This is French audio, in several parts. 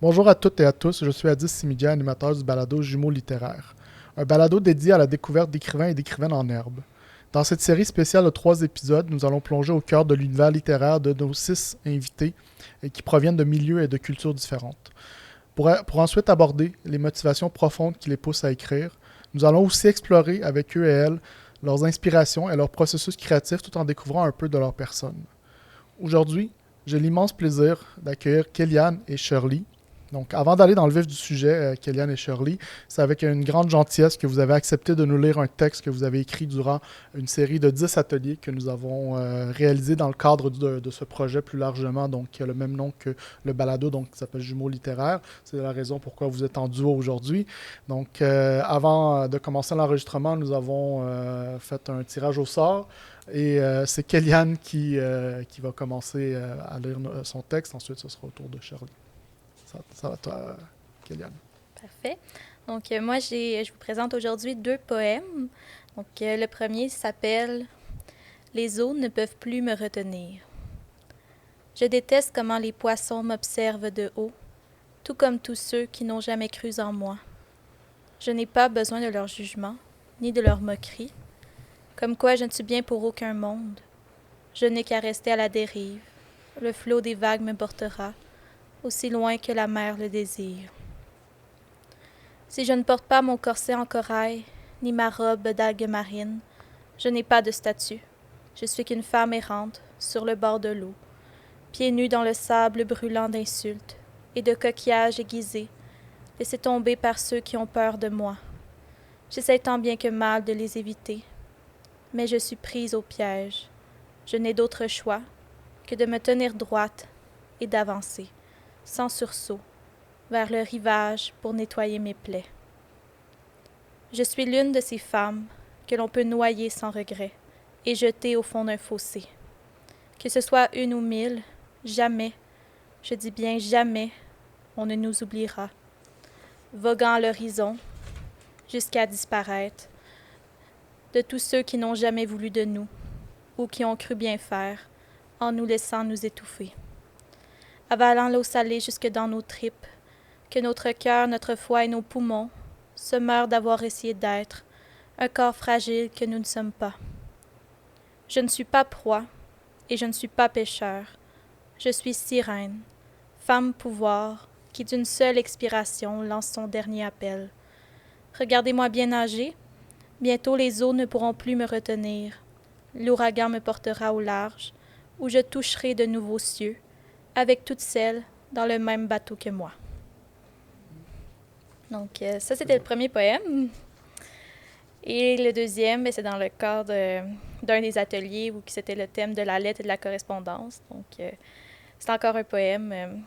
Bonjour à toutes et à tous, je suis Adis Simidia, animateur du balado Jumeaux littéraires. Un balado dédié à la découverte d'écrivains et d'écrivaines en herbe. Dans cette série spéciale de 3 épisodes, nous allons plonger au cœur de l'univers littéraire de nos 6 invités et qui proviennent de milieux et de cultures différentes. Pour ensuite aborder les motivations profondes qui les poussent à écrire, nous allons aussi explorer avec eux et elles leurs inspirations et leur processus créatif tout en découvrant un peu de leur personne. Aujourd'hui, j'ai l'immense plaisir d'accueillir Kellyanne et Shirley. Donc, avant d'aller dans le vif du sujet, Kellyanne et Shirley, c'est avec une grande gentillesse que vous avez accepté de nous lire un texte que vous avez écrit durant une série de 10 ateliers que nous avons réalisés dans le cadre de ce projet plus largement, donc qui a le même nom que le balado, donc qui s'appelle Jumeaux littéraires. C'est la raison pourquoi vous êtes en duo aujourd'hui. Donc, avant de commencer l'enregistrement, nous avons fait un tirage au sort. Et c'est Kellyanne qui va commencer à lire son texte. Ensuite, ce sera au tour de Shirley. Ça va toi, Kellyanne? Parfait. Donc, je vous présente aujourd'hui 2 poèmes. Donc, le premier s'appelle Les eaux ne peuvent plus me retenir. Je déteste comment les poissons m'observent de haut, tout comme tous ceux qui n'ont jamais cru en moi. Je n'ai pas besoin de leur jugement, ni de leur moquerie, comme quoi je ne suis bien pour aucun monde. Je n'ai qu'à rester à la dérive. Le flot des vagues me portera, aussi loin que la mer le désire. Si je ne porte pas mon corset en corail, ni ma robe d'algues marines, je n'ai pas de statut. Je suis qu'une femme errante, sur le bord de l'eau, pieds nus dans le sable brûlant d'insultes et de coquillages aiguisés, laissés tomber par ceux qui ont peur de moi. J'essaie tant bien que mal de les éviter, mais je suis prise au piège. Je n'ai d'autre choix que de me tenir droite et d'avancer, sans sursaut, vers le rivage pour nettoyer mes plaies. Je suis l'une de ces femmes que l'on peut noyer sans regret et jeter au fond d'un fossé. Que ce soit une ou mille, jamais, je dis bien jamais, on ne nous oubliera. Voguant à l'horizon, jusqu'à disparaître, de tous ceux qui n'ont jamais voulu de nous, ou qui ont cru bien faire, en nous laissant nous étouffer. Avalant l'eau salée jusque dans nos tripes, que notre cœur, notre foie et nos poumons se meurent d'avoir essayé d'être un corps fragile que nous ne sommes pas. Je ne suis pas proie et je ne suis pas pécheur. Je suis sirène, femme pouvoir, qui d'une seule expiration lance son dernier appel. Regardez-moi bien nager, bientôt les eaux ne pourront plus me retenir. L'ouragan me portera au large, où je toucherai de nouveaux cieux, avec toutes celles dans le même bateau que moi. Donc, ça, c'était le premier poème. Et le deuxième, c'est dans le cadre d'un des ateliers où c'était le thème de la lettre et de la correspondance. Donc, c'est encore un poème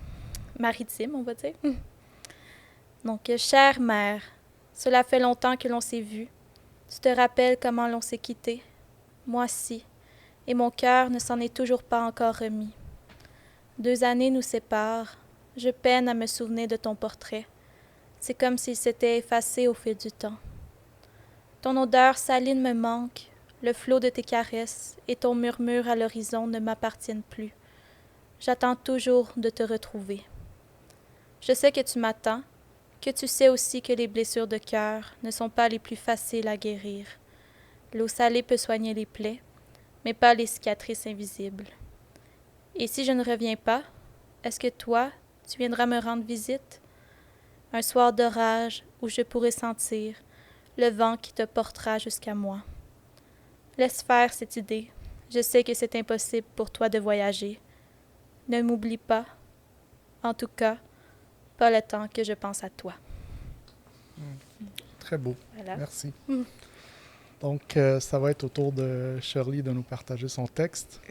maritime, on va dire. Donc, chère mère, cela fait longtemps que l'on s'est vu. Tu te rappelles comment l'on s'est quitté? Moi si, et mon cœur ne s'en est toujours pas encore remis. 2 années nous séparent. Je peine à me souvenir de ton portrait. C'est comme s'il s'était effacé au fil du temps. Ton odeur saline me manque, le flot de tes caresses et ton murmure à l'horizon ne m'appartiennent plus. J'attends toujours de te retrouver. Je sais que tu m'attends, que tu sais aussi que les blessures de cœur ne sont pas les plus faciles à guérir. L'eau salée peut soigner les plaies, mais pas les cicatrices invisibles. Et si je ne reviens pas, est-ce que toi, tu viendras me rendre visite? Un soir d'orage où je pourrai sentir le vent qui te portera jusqu'à moi. Laisse faire cette idée. Je sais que c'est impossible pour toi de voyager. Ne m'oublie pas. En tout cas, pas le temps que je pense à toi. Très beau. Voilà. Merci. Donc, ça va être au tour de Shirley de nous partager son texte.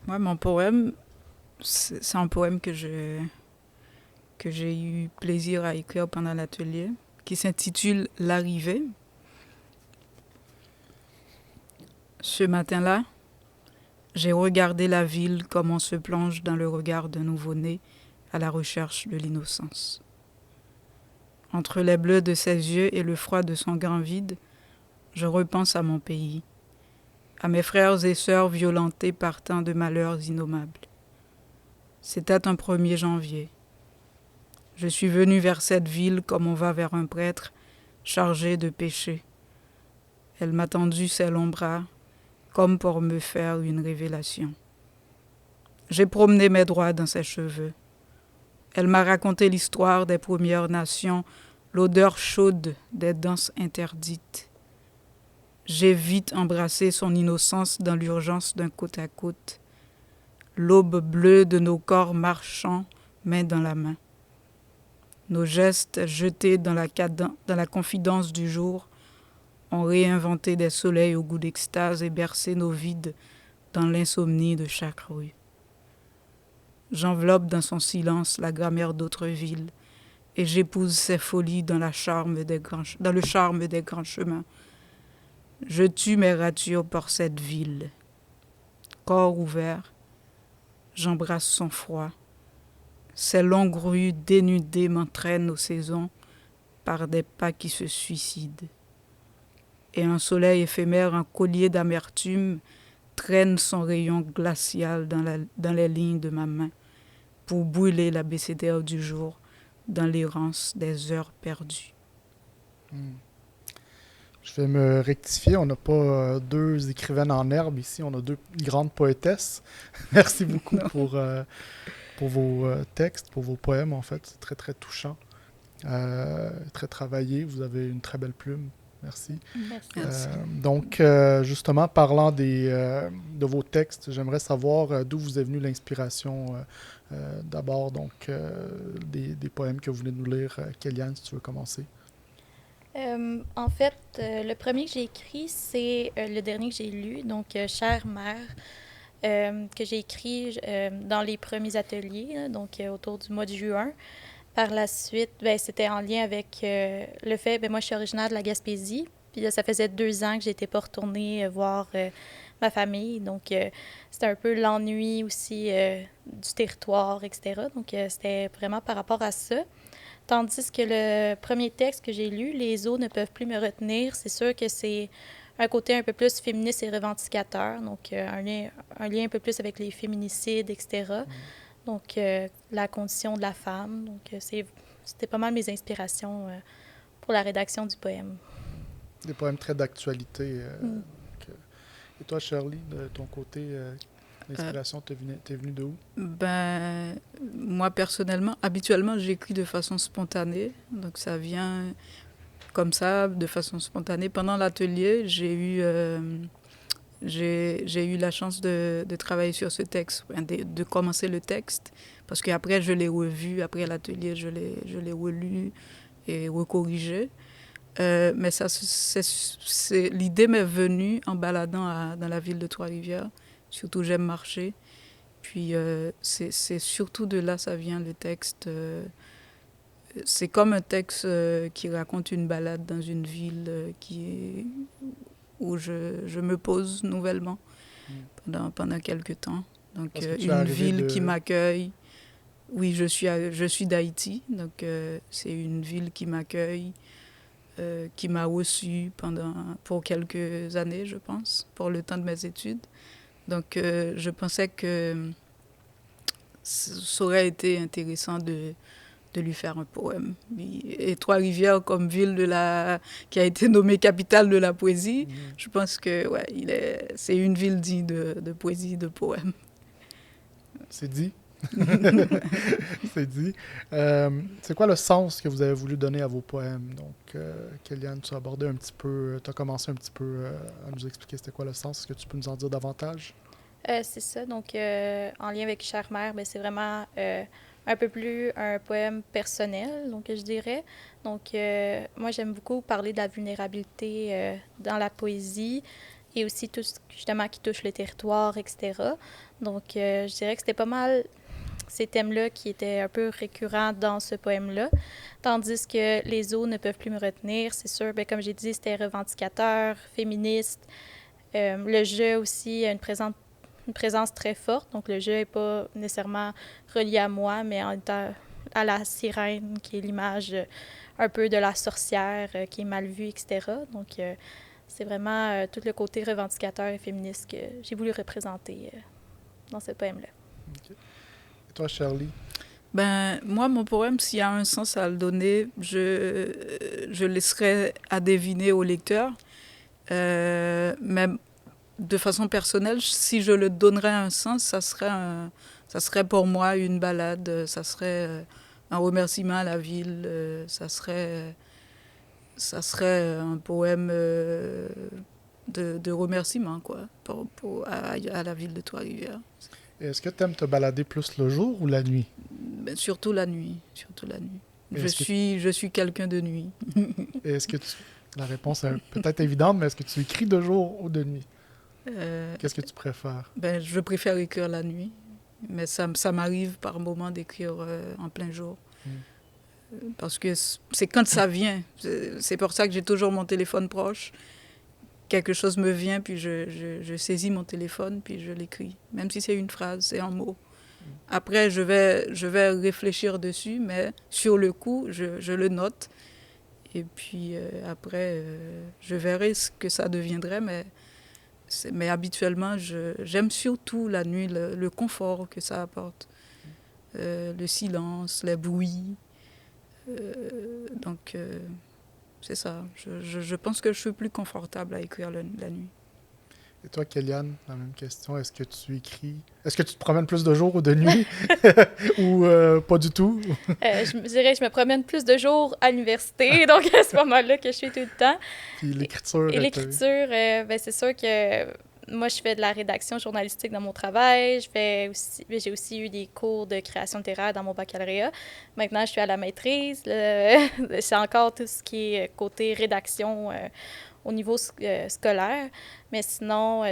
Moi, mon poème, c'est un poème que j'ai eu plaisir à écrire pendant l'atelier, qui s'intitule L'arrivée. Ce matin-là, j'ai regardé la ville comme on se plonge dans le regard d'un nouveau-né à la recherche de l'innocence. Entre les bleus de ses yeux et le froid de son grand vide, je repense à mon pays, à mes frères et sœurs violentés par tant de malheurs innommables. C'était un 1er janvier. Je suis venu vers cette ville comme on va vers un prêtre chargé de péché. Elle m'a tendu ses longs bras comme pour me faire une révélation. J'ai promené mes doigts dans ses cheveux. Elle m'a raconté l'histoire des Premières Nations, l'odeur chaude des danses interdites. J'ai vite embrassé son innocence dans l'urgence d'un côte à côte. L'aube bleue de nos corps marchant, main dans la main. Nos gestes jetés dans la confidence du jour ont réinventé des soleils au goût d'extase et bercé nos vides dans l'insomnie de chaque rue. J'enveloppe dans son silence la grammaire d'autres villes et j'épouse ses folies dans le charme des grands chemins. Je tue mes ratures pour cette ville. Corps ouvert, j'embrasse son froid. Ces longues rues dénudées m'entraînent aux saisons par des pas qui se suicident. Et un soleil éphémère, un collier d'amertume, traîne son rayon glacial dans les lignes de ma main pour brûler l'abécédaire du jour dans l'errance des heures perdues. Je vais me rectifier, on n'a pas deux écrivaines en herbe ici, on a deux grandes poétesses. Merci beaucoup pour vos textes, pour vos poèmes en fait, c'est très très touchant, très travaillé, vous avez une très belle plume. Merci. Merci. Donc, justement, parlant de vos textes, j'aimerais savoir d'où vous est venue l'inspiration. D'abord, donc, des poèmes que vous venez de nous lire. Kéliane, si tu veux commencer. En fait, le premier que j'ai écrit, c'est le dernier que j'ai lu, donc Chère mère, que j'ai écrit dans les premiers ateliers, là, donc autour du mois de juin. Par la suite, c'était en lien avec le fait, moi je suis originaire de la Gaspésie, puis là, ça faisait 2 ans que j'étais pas retournée voir ma famille, donc c'était un peu l'ennui aussi du territoire, etc. Donc c'était vraiment par rapport à ça. Tandis que le premier texte que j'ai lu, Les eaux ne peuvent plus me retenir, c'est sûr que c'est un côté un peu plus féministe et revendicateur, donc un lien un peu plus avec les féminicides, etc. Donc, la condition de la femme. Donc, c'était pas mal mes inspirations pour la rédaction du poème. Des poèmes très d'actualité. Et toi, Shirley, de ton côté, l'inspiration t'est venue de où? Moi, personnellement, habituellement, j'écris de façon spontanée. Donc, ça vient comme ça, de façon spontanée. Pendant l'atelier, j'ai eu la chance de travailler sur ce texte, de commencer le texte, parce qu'après, je l'ai revu, après l'atelier, je l'ai relu et recorrigé. Mais ça, l'idée m'est venue en baladant dans la ville de Trois-Rivières. Surtout, j'aime marcher. Puis, c'est surtout de là ça vient, le texte. C'est comme un texte qui raconte une balade dans une ville où je me pose nouvellement pendant quelques temps. Donc, une ville qui m'accueille. Oui, je suis d'Haïti, donc c'est une ville qui m'accueille, qui m'a reçue pour quelques années, je pense, pour le temps de mes études. Donc, je pensais que ça aurait été intéressant de lui faire un poème. Et Trois-Rivières, comme ville qui a été nommée capitale de la poésie, je pense que c'est une ville digne de poésie, de poème. C'est dit. C'est dit. C'est quoi le sens que vous avez voulu donner à vos poèmes? Donc, Kéliane, tu as abordé un petit peu, tu as commencé un petit peu à nous expliquer c'était quoi le sens. Est-ce que tu peux nous en dire davantage? C'est ça. Donc, en lien avec Chère mère, c'est vraiment un peu plus un poème personnel, donc je dirais. Donc, moi, j'aime beaucoup parler de la vulnérabilité dans la poésie et aussi tout ce justement qui touche le territoire, etc. Donc, je dirais que c'était pas mal ces thèmes-là qui étaient un peu récurrents dans ce poème-là. Tandis que Les eaux ne peuvent plus me retenir, c'est sûr, comme j'ai dit, c'était revendicateur, féministe. Le jeu aussi a une présence très forte. Donc, le jeu n'est pas nécessairement relié à moi, mais en étant à la sirène, qui est l'image un peu de la sorcière qui est mal vue, etc. Donc, c'est vraiment tout le côté revendicateur et féministe que j'ai voulu représenter dans ce poème-là. Okay. Toi, Shirley? Ben, moi, mon poème, s'il y a un sens à le donner, je laisserai à deviner au lecteur. Mais de façon personnelle, si je le donnerais un sens, ça serait pour moi une balade, ça serait un remerciement à la ville, ça serait un poème de remerciement, quoi, à la ville de Trois-Rivières. Et est-ce que tu aimes te balader plus le jour ou la nuit? Ben, surtout la nuit, surtout la nuit. Et Je suis quelqu'un de nuit. Et est-ce que tu... La réponse est peut-être évidente, mais est-ce que tu écris de jour ou de nuit? Qu'est-ce que tu préfères? Ben, je préfère écrire la nuit, mais ça m'arrive par moment d'écrire en plein jour. Parce que c'est quand ça vient. C'est pour ça que j'ai toujours mon téléphone proche. Quelque chose me vient, puis je saisis mon téléphone, puis je l'écris. Même si c'est une phrase, c'est un mot. Après, je vais réfléchir dessus, mais sur le coup, je le note. Et puis après, je verrai ce que ça deviendrait, mais habituellement, j'aime surtout la nuit, le confort que ça apporte. Le silence, les bruits. Donc, c'est ça. Je pense que je suis plus confortable à écrire la nuit. Et toi, Kéliane, la même question. Est-ce que tu écris... Est-ce que tu te promènes plus de jour ou de nuit? Ou pas du tout? Je me dirais que je me promène plus de jours à l'université, donc à ce moment-là que je suis tout le temps. Puis l'écriture... Et l'écriture, ben, c'est sûr que moi, je fais de la rédaction journalistique dans mon travail. J'ai aussi eu des cours de création littéraire dans mon baccalauréat. Maintenant, je suis à la maîtrise. C'est encore tout ce qui est côté rédaction au niveau scolaire. Mais sinon,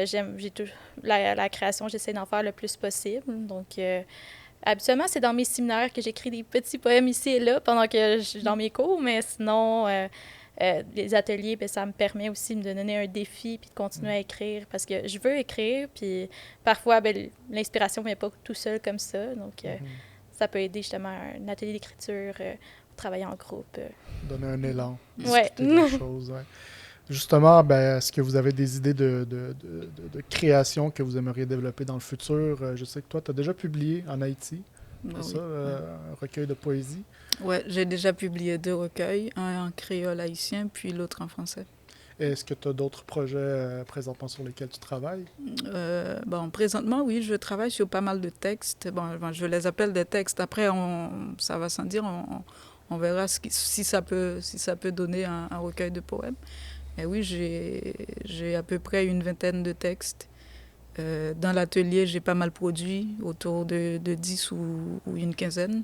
la création, j'essaie d'en faire le plus possible. Donc, habituellement, c'est dans mes séminaires que j'écris des petits poèmes ici et là pendant que je suis dans mes cours. Mais sinon... les ateliers, ben, ça me permet aussi de me donner un défi puis de continuer à écrire parce que je veux écrire, puis parfois, ben, l'inspiration ne vient pas tout seul comme ça. Donc, ça peut aider justement à un atelier d'écriture, travailler en groupe. Donner un élan, Ouais. discuter des choses. Ouais. Justement, ben, est-ce que vous avez des idées de création que vous aimeriez développer dans le futur? Je sais que toi, tu as déjà publié en Haïti, c'est ça, un recueil de poésie. Oui, j'ai déjà publié 2 recueils, un en créole haïtien, puis l'autre en français. Et est-ce que tu as d'autres projets présentement sur lesquels tu travailles? Bon, présentement, oui, je travaille sur pas mal de textes. Bon, je les appelle des textes. Après, ça va sans dire, on verra si ça peut donner un recueil de poèmes. Mais oui, j'ai à peu près une vingtaine de textes. Dans l'atelier, j'ai pas mal produit, autour de 10 ou une quinzaine.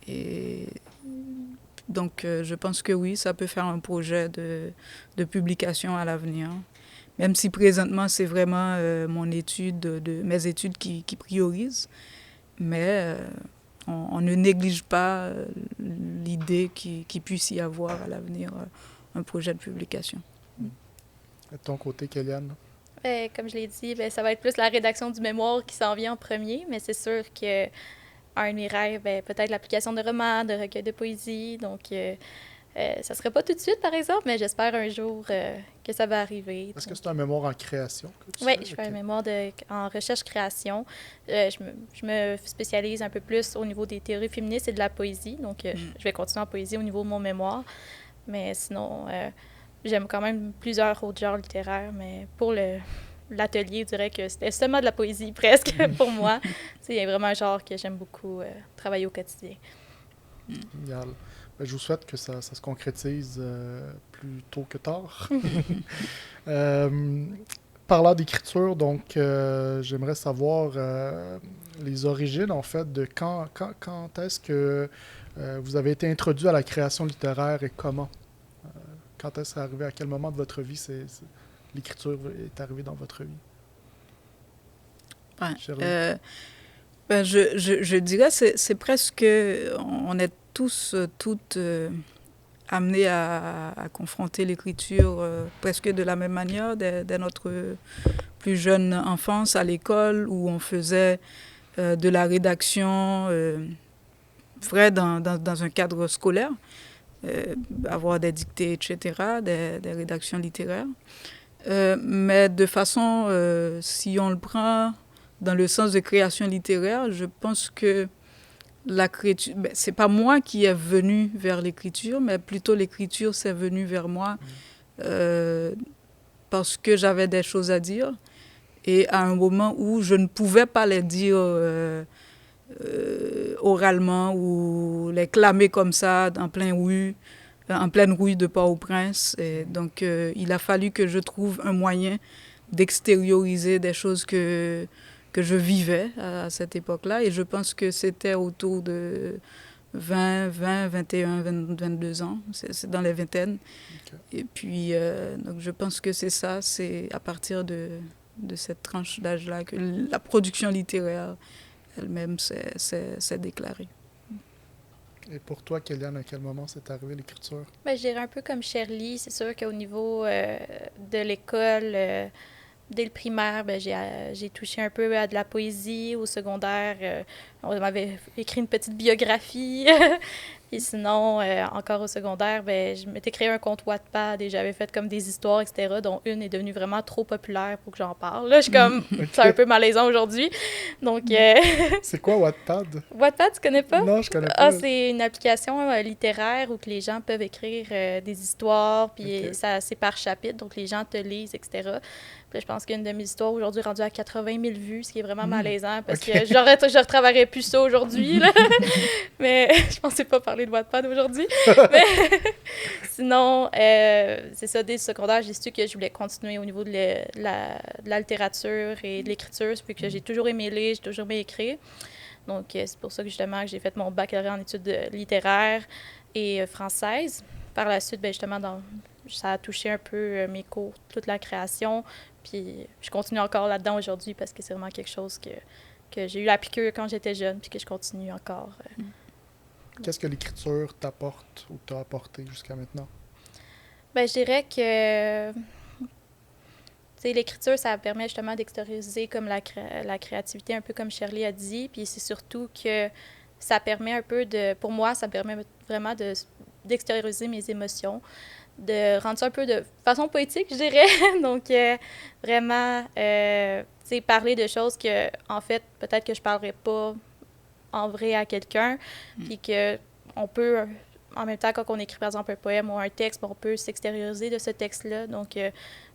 Et donc, je pense que oui, ça peut faire un projet de publication à l'avenir. Même si présentement, c'est vraiment mes études qui priorisent. Mais on ne néglige pas l'idée qu'il puisse y avoir à l'avenir un projet de publication. De ton côté, Kéliane? Comme je l'ai dit, ben, ça va être plus la rédaction du mémoire qui s'en vient en premier, mais c'est sûr que un de mes rêves, peut-être l'application de romans, de recueils de poésie. Donc, ça serait pas tout de suite, par exemple, mais j'espère un jour que ça va arriver. Est-ce que c'est un mémoire en création que tu Oui, fais? je fais un mémoire en recherche-création. Je me spécialise un peu plus au niveau des théories féministes et de la poésie. Donc, je vais continuer en poésie au niveau de mon mémoire. Mais sinon, j'aime quand même plusieurs autres genres littéraires. Mais pour l'atelier, je dirais que c'était seulement de la poésie, presque, pour moi. Il y a vraiment un genre que j'aime beaucoup travailler au quotidien. Génial. Ben, je vous souhaite que ça se concrétise plus tôt que tard. Parlant d'écriture, donc, j'aimerais savoir les origines, en fait, de quand est-ce que vous avez été introduit à la création littéraire et comment? Quand est-ce arrivé? À quel moment de votre vie l'écriture est arrivée dans votre vie? Ouais. Je dirais que c'est presque... On est toutes amenés à confronter l'écriture presque de la même manière dès notre plus jeune enfance à l'école où on faisait de la rédaction vraie dans un cadre scolaire, avoir des dictées, etc., des rédactions littéraires. Mais de façon, si on le prend dans le sens de création littéraire, je pense que l'écriture, c'est pas moi qui est venu vers l'écriture, mais plutôt l'écriture s'est venue vers moi parce que j'avais des choses à dire. Et à un moment où je ne pouvais pas les dire oralement ou les clamer comme ça en pleine rue de Port-au-Prince. Et donc, il a fallu que je trouve un moyen d'extérioriser des choses que je vivais à cette époque-là. Et je pense que c'était autour de 21, 22 ans. C'est dans les vingtaines. Okay. Et puis, donc je pense que c'est ça, c'est à partir de cette tranche d'âge-là que la production littéraire elle-même s'est déclarée. Et pour toi, Kéliane, à quel moment c'est arrivé l'écriture? Je dirais un peu comme Shirley. C'est sûr qu'au niveau de l'école, dès le primaire, j'ai touché un peu à de la poésie. Au secondaire, on m'avait écrit une petite biographie. Et sinon, encore au secondaire, je m'étais créé un compte Wattpad et j'avais fait comme des histoires, etc., dont une est devenue vraiment trop populaire pour que j'en parle. Là, je suis comme, c'est un peu malaisant aujourd'hui. Donc, c'est quoi Wattpad? Wattpad, tu connais pas? Non, je connais pas. C'est une application littéraire où que les gens peuvent écrire des histoires, puis c'est par chapitre, donc les gens te lisent, etc. Puis je pense qu'une de mes histoires aujourd'hui est rendue à 80 000 vues, ce qui est vraiment malaisant, parce que je retravaillerais plus ça aujourd'hui. Mais je pensais pas parler de Wattpad aujourd'hui. Mais sinon, c'est ça, dès le secondaire, j'ai su que je voulais continuer au niveau de la littérature et de l'écriture, puis que j'ai toujours aimé lire, j'ai toujours aimé écrire. Donc, c'est pour ça que justement que j'ai fait mon baccalauréat en études littéraires et françaises. Par la suite, justement, ça a touché un peu mes cours, toute la création. Puis je continue encore là-dedans aujourd'hui parce que c'est vraiment quelque chose que j'ai eu à piqûre quand j'étais jeune puis que je continue encore. Qu'est-ce que l'écriture t'apporte ou t'a apporté jusqu'à maintenant? Je dirais que l'écriture, ça permet justement d'extérioriser comme la créativité, un peu comme Shirley a dit. Puis c'est surtout que ça permet un peu pour moi, ça me permet vraiment d'extérioriser mes émotions, de rendre ça un peu de façon poétique, je dirais. Donc, vraiment, parler de choses que, en fait, peut-être que je ne parlerais pas en vrai à quelqu'un, puis qu'on peut, en même temps, quand on écrit, par exemple, un poème ou un texte, on peut s'extérioriser de ce texte-là. Donc,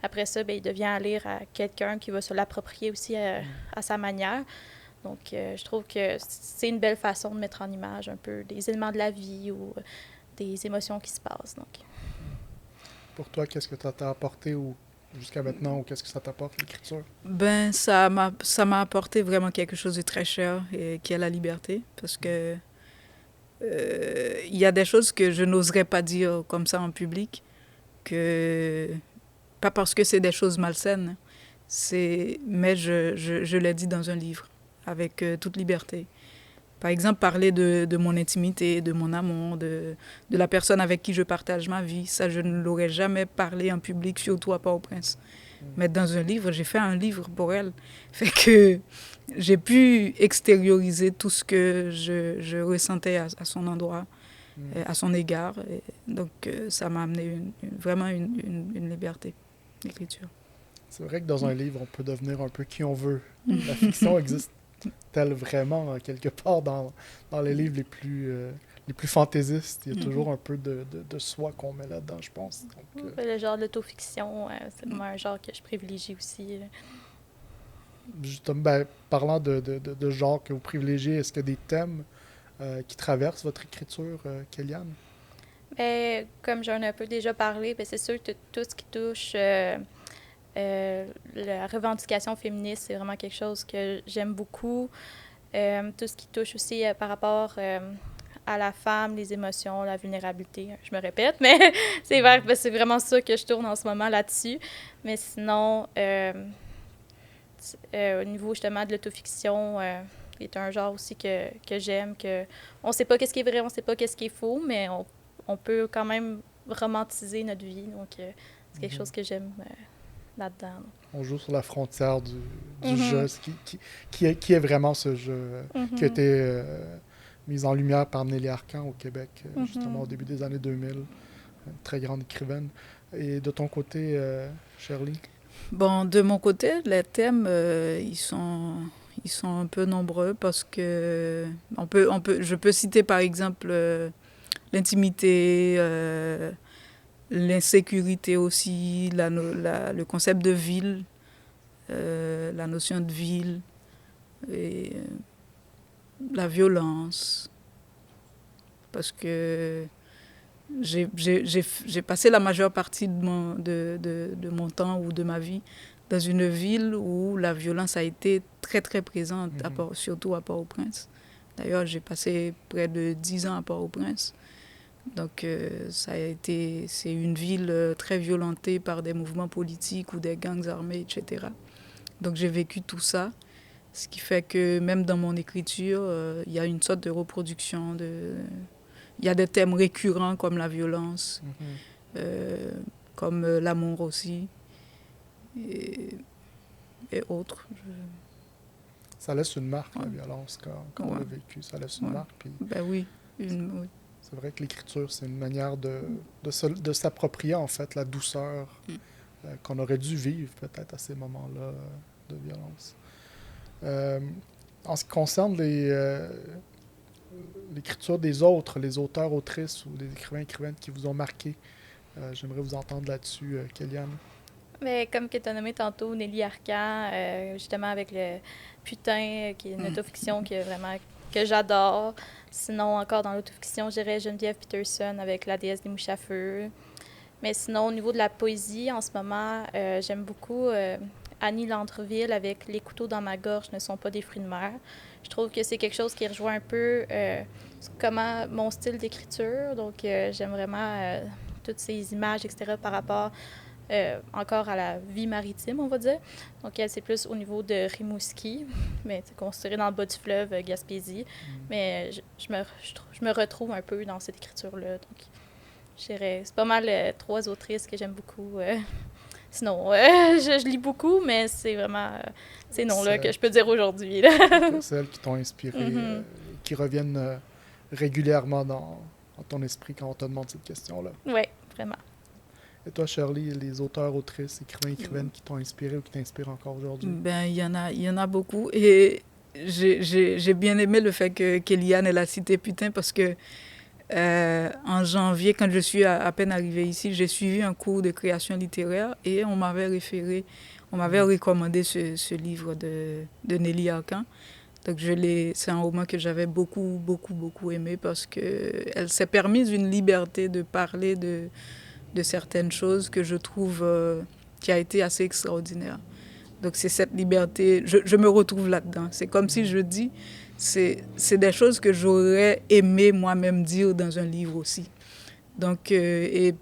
après ça, il devient à lire à quelqu'un qui va se l'approprier aussi à sa manière. Donc, je trouve que c'est une belle façon de mettre en image un peu des éléments de la vie ou des émotions qui se passent. Donc. Pour toi, qu'est-ce que ça t'a apporté jusqu'à maintenant ou qu'est-ce que ça t'apporte, l'écriture? Ça m'a apporté vraiment quelque chose de très cher qui est la liberté. Parce que il y a des choses que je n'oserais pas dire comme ça en public, pas parce que c'est des choses malsaines, mais je l'ai dit dans un livre, avec toute liberté. Par exemple, parler de mon intimité, de mon amour, de la personne avec qui je partage ma vie. Ça, je ne l'aurais jamais parlé en public, surtout à Port-au-Prince. Mais dans un livre, j'ai fait un livre pour elle. Fait que j'ai pu extérioriser tout ce que je ressentais à son endroit, à son égard. Et donc, ça m'a amené vraiment une liberté d'écriture. C'est vrai que dans un livre, on peut devenir un peu qui on veut. La fiction existe-t-elle vraiment quelque part dans les livres les plus fantaisistes? Il y a toujours un peu de soi qu'on met là-dedans, je pense. Donc, le genre d'autofiction, c'est vraiment un genre que je privilégie aussi. Justement, parlant de genre que vous privilégiez, est-ce qu'il y a des thèmes qui traversent votre écriture, Kéliane? Comme j'en ai un peu déjà parlé, c'est sûr que tout ce qui touche la revendication féministe, c'est vraiment quelque chose que j'aime beaucoup. Tout ce qui touche aussi par rapport à la femme, les émotions, la vulnérabilité. Je me répète, mais c'est vrai, c'est vraiment ça que je tourne en ce moment là-dessus. Mais sinon, au niveau justement de l'autofiction, c'est un genre aussi que j'aime, que on ne sait pas qu'est-ce qui est vrai, on ne sait pas qu'est-ce qui est faux, mais on peut quand même romantiser notre vie. Donc, c'est quelque chose que j'aime là-dedans. On joue sur la frontière du jeu, qui est vraiment ce jeu qui a été mis en lumière par Nelly Arcan au Québec, justement au début des années 2000. Une très grande écrivaine. Et de ton côté, Shirley? Bon, de mon côté, les thèmes, ils ils sont un peu nombreux parce que je peux citer par exemple l'intimité, l'insécurité aussi, le concept de ville, la notion de ville, et la violence. Parce que j'ai passé la majeure partie de mon temps ou de ma vie dans une ville où la violence a été très très présente, surtout à Port-au-Prince. D'ailleurs, j'ai passé près de 10 ans à Port-au-Prince. Donc, c'est une ville très violentée par des mouvements politiques ou des gangs armés, etc. Donc, j'ai vécu tout ça, ce qui fait que même dans mon écriture, il y a une sorte de reproduction il y a des thèmes récurrents comme la violence, comme l'amour aussi, et autres. Ça laisse une marque, la violence, quand on l'a vécu. Ça laisse une marque. Puis ben oui. C'est vrai que l'écriture, c'est une manière de s'approprier, en fait, la douceur qu'on aurait dû vivre, peut-être, à ces moments-là de violence. En ce qui concerne l'écriture des autres, les auteurs, autrices ou les écrivains, qui vous ont marqué, j'aimerais vous entendre là-dessus, Kéliane. Mais comme que tu as nommé tantôt, Nelly Arcan, justement avec le Putain, qui est une autofiction que j'adore. Sinon, encore dans l'autofiction, je dirais Geneviève Peterson avec La déesse des mouches à feu. Mais sinon, au niveau de la poésie, en ce moment, j'aime beaucoup Annie Landreville avec Les couteaux dans ma gorge ne sont pas des fruits de mer. Je trouve que c'est quelque chose qui rejoint un peu comment mon style d'écriture. Donc, j'aime vraiment toutes ces images, etc., par rapport encore à la vie maritime, on va dire. Donc, elle, c'est plus au niveau de Rimouski, mais c'est considéré dans le bas du fleuve, Gaspésie. Mais je me retrouve un peu dans cette écriture-là. Donc, je dirais, c'est pas mal 3 autrices que j'aime beaucoup. Sinon, je lis beaucoup, mais c'est vraiment ces noms-là que je peux dire aujourd'hui. Celles qui t'ont inspiré, qui reviennent régulièrement dans ton esprit quand on te demande cette question-là. Oui, vraiment. Et toi, Shirley, les auteurs, autrices, écrivaines qui t'ont inspiré ou qui t'inspirent encore aujourd'hui? Ben, il y en a beaucoup. Et j'ai bien aimé le fait que Kéliane ait la cité putain parce que en janvier, quand je suis à peine arrivée ici, j'ai suivi un cours de création littéraire et on m'avait recommandé ce livre de Nelly Arcan. Donc c'est un roman que j'avais beaucoup, beaucoup, beaucoup aimé parce qu'elle s'est permise une liberté de parler de certaines choses que je trouve qui a été assez extraordinaire. Donc c'est cette liberté, je me retrouve là-dedans. C'est comme si je dis, c'est des choses que j'aurais aimé moi-même dire dans un livre aussi. Donc, et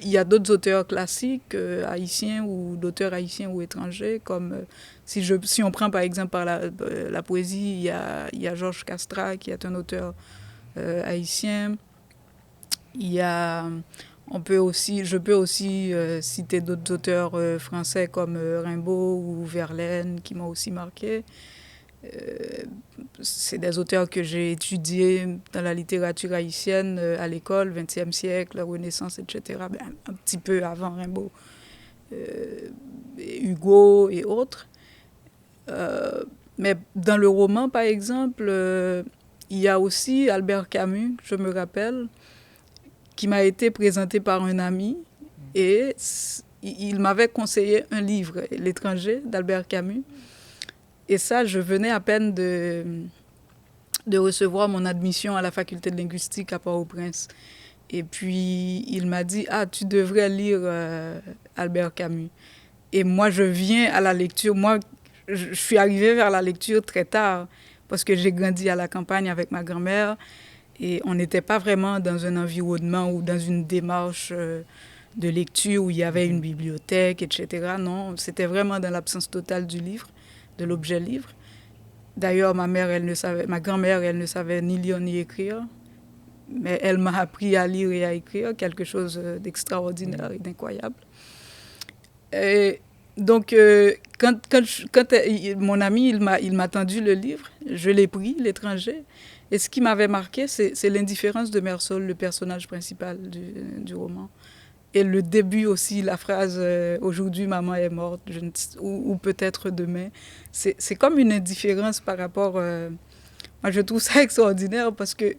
il y a d'autres auteurs classiques, haïtiens ou d'auteurs haïtiens ou étrangers, comme si on prend par exemple par la poésie, il y a Georges Castrat qui est un auteur haïtien. Je peux aussi citer d'autres auteurs français comme Rimbaud ou Verlaine qui m'ont aussi marqué. C'est des auteurs que j'ai étudiés dans la littérature haïtienne à l'école, 20e siècle, la Renaissance, etc. Un petit peu avant Rimbaud, Hugo et autres. Mais dans le roman, par exemple, il y a aussi Albert Camus, je me rappelle, qui m'a été présenté par un ami et il m'avait conseillé un livre, L'étranger, d'Albert Camus. Et ça, je venais à peine de recevoir mon admission à la faculté de linguistique à Port-au-Prince. Et puis, il m'a dit, tu devrais lire Albert Camus. Et moi, je viens à la lecture. Moi, je suis arrivée vers la lecture très tard parce que j'ai grandi à la campagne avec ma grand-mère. Et on n'était pas vraiment dans un environnement ou dans une démarche de lecture où il y avait une bibliothèque, etc. Non, c'était vraiment dans l'absence totale du livre, de l'objet livre. D'ailleurs, ma grand-mère, elle ne savait ni lire ni écrire, mais elle m'a appris à lire et à écrire, quelque chose d'extraordinaire et d'incroyable. Et donc, quand mon ami, il m'a tendu le livre, je l'ai pris, L'étranger. Et ce qui m'avait marqué, c'est l'indifférence de Mersol, le personnage principal du roman. Et le début aussi, la phrase aujourd'hui maman est morte, ou peut-être demain, c'est comme une indifférence par rapport. Moi, je trouve ça extraordinaire parce que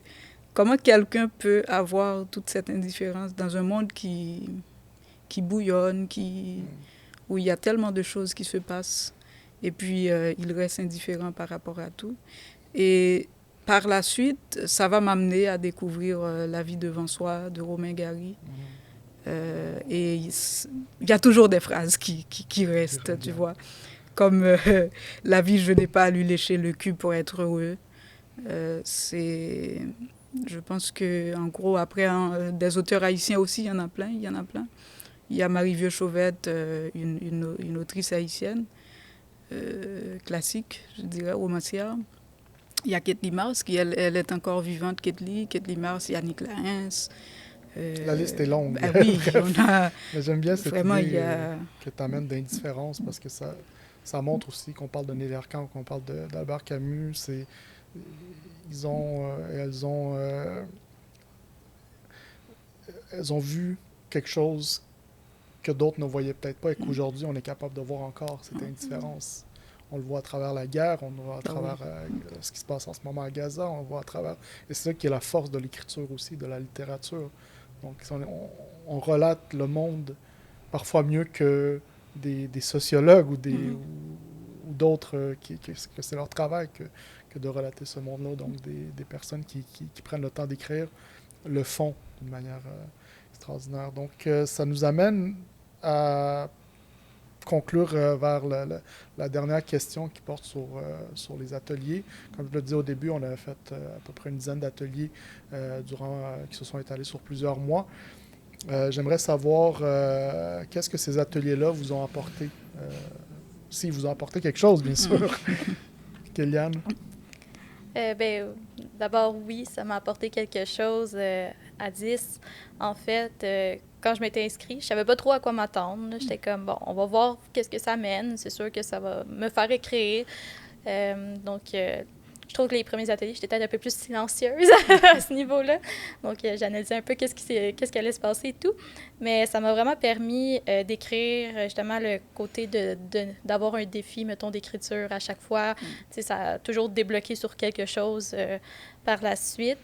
comment quelqu'un peut avoir toute cette indifférence dans un monde qui bouillonne, où il y a tellement de choses qui se passent, et puis il reste indifférent par rapport à tout. Et par la suite, ça va m'amener à découvrir La vie devant soi de Romain Gary. Et il y a toujours des phrases qui restent, tu vois. Comme la vie, je n'ai pas à lui lécher le cul pour être heureux. Je pense qu'en gros, après, des auteurs haïtiens aussi, il y en a plein. Il y a Marie-Vieux Chauvette, une autrice haïtienne, classique, je dirais, romancière. Il y a Ketli Mars, elle est encore vivante, Ketli Mars, Yannick Lahens. La liste est longue. Oui, on a... Mais j'aime bien cette vraiment, idée a... que tu amènes d'indifférence parce que ça montre aussi qu'on parle de Nelly Arcan, qu'on parle d'Albert Camus. Elles ont vu quelque chose que d'autres ne voyaient peut-être pas et qu'aujourd'hui on est capable de voir encore, cette indifférence. On le voit à travers la guerre, on le voit à travers ce qui se passe en ce moment à Gaza, on le voit à travers... Et c'est ça qui est la force de l'écriture aussi, de la littérature. Donc on relate le monde parfois mieux que des sociologues ou d'autres que c'est leur travail que de relater ce monde-là. Donc des personnes qui prennent le temps d'écrire le font d'une manière extraordinaire. Donc ça nous amène à conclure vers la dernière question qui porte sur les ateliers. Comme je le disais au début, on a fait à peu près une dizaine d'ateliers qui se sont étalés sur plusieurs mois. J'aimerais savoir qu'est-ce que ces ateliers-là vous ont apporté. S'ils vous ont apporté quelque chose, bien sûr. Kéliane? D'abord, oui, ça m'a apporté quelque chose à 10. En fait, quand je m'étais inscrite, je savais pas trop à quoi m'attendre. J'étais comme, bon, on va voir qu'est-ce que ça mène. C'est sûr que ça va me faire écrire. Je trouve que les premiers ateliers, j'étais peut-être un peu plus silencieuse à ce niveau-là. Donc, j'analysais un peu qu'est-ce qui allait se passer et tout. Mais ça m'a vraiment permis d'écrire justement le côté d'avoir un défi, mettons, d'écriture à chaque fois. Tu sais, ça a toujours débloqué sur quelque chose par la suite.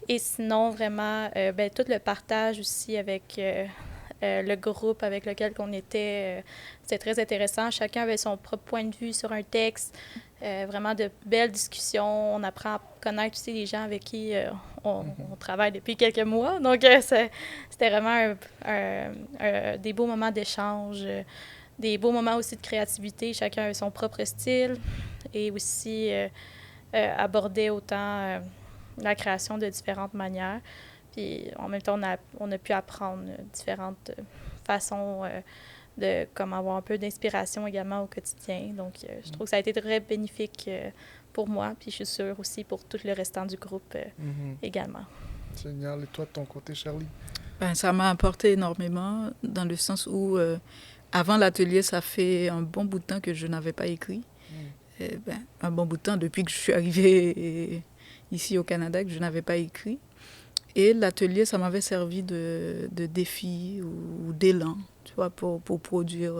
Et sinon, vraiment, tout le partage aussi avec le groupe avec lequel on était, c'était très intéressant. Chacun avait son propre point de vue sur un texte. Vraiment de belles discussions. On apprend à connaître aussi les gens avec qui on travaille depuis quelques mois. Donc, c'était vraiment des beaux moments d'échange, des beaux moments aussi de créativité. Chacun avait son propre style et aussi abordait autant la création de différentes manières. Puis, en même temps, on a pu apprendre différentes façons de comme avoir un peu d'inspiration également au quotidien. Donc, je trouve que ça a été très bénéfique pour moi, puis je suis sûre aussi pour tout le restant du groupe également. Génial. Et toi, de ton côté, Charlie? Ça m'a apporté énormément dans le sens où, avant l'atelier, ça fait un bon bout de temps que je n'avais pas écrit. Un bon bout de temps depuis que je suis arrivée ici au Canada, que je n'avais pas écrit. Et l'atelier, ça m'avait servi de défi ou d'élan, tu vois, pour produire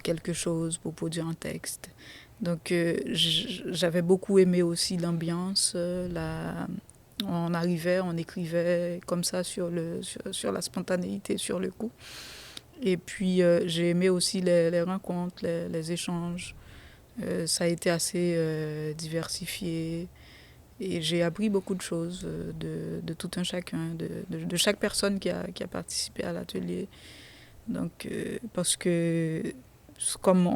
quelque chose, pour produire un texte. Donc, j'avais beaucoup aimé aussi l'ambiance. On arrivait, on écrivait comme ça sur la spontanéité, sur le coup. Et puis, j'ai aimé aussi les rencontres, les échanges. Ça a été assez diversifié. Et j'ai appris beaucoup de choses de tout un chacun, de chaque personne qui a participé à l'atelier. Donc, parce que, comme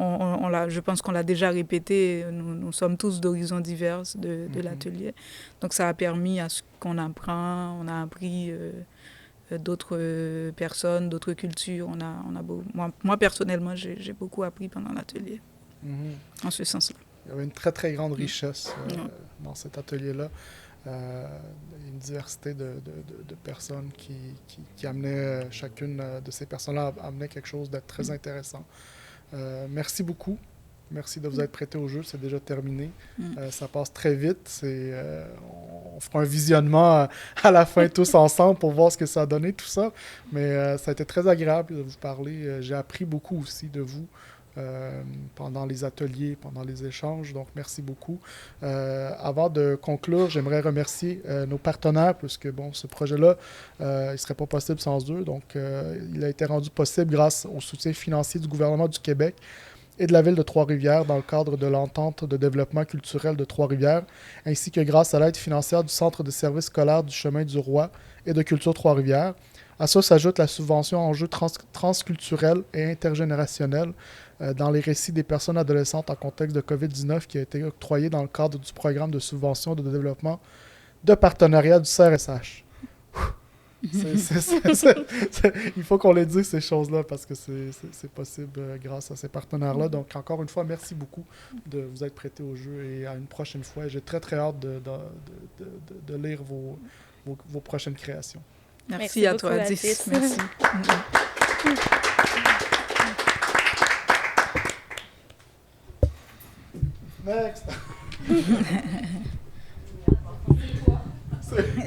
je pense qu'on l'a déjà répété, nous sommes tous d'horizons divers de l'atelier. Donc, ça a permis à ce qu'on apprend, on a appris d'autres personnes, d'autres cultures. Moi, personnellement, j'ai beaucoup appris pendant l'atelier, en ce sens-là. Il y avait une très, très grande richesse dans cet atelier-là. Une diversité de personnes qui amenaient, chacune de ces personnes-là amenait quelque chose de très intéressant. Merci beaucoup Merci de vous être prêté au jeu. C'est déjà terminé. Ça passe très vite. On fera un visionnement à la fin tous ensemble pour voir ce que ça a donné, tout ça. Mais ça a été très agréable de vous parler. J'ai appris beaucoup aussi de vous pendant les ateliers, pendant les échanges. Donc, merci beaucoup. Avant de conclure, j'aimerais remercier nos partenaires, puisque bon, ce projet-là, il ne serait pas possible sans eux. Donc, il a été rendu possible grâce au soutien financier du gouvernement du Québec et de la ville de Trois-Rivières dans le cadre de l'entente de développement culturel de Trois-Rivières, ainsi que grâce à l'aide financière du Centre de services scolaires du Chemin du Roi et de Culture Trois-Rivières. À ça s'ajoute la subvention en jeux transculturels et intergénérationnels dans les récits des personnes adolescentes en contexte de COVID-19 qui a été octroyée dans le cadre du programme de subvention de développement de partenariat du CRSH. Il faut qu'on les dise, ces choses-là, parce que c'est possible grâce à ces partenaires-là. Donc, encore une fois, merci beaucoup de vous être prêté au jeu et à une prochaine fois. J'ai très, très hâte de lire vos prochaines créations. Merci à toi, Addis. Merci. Next!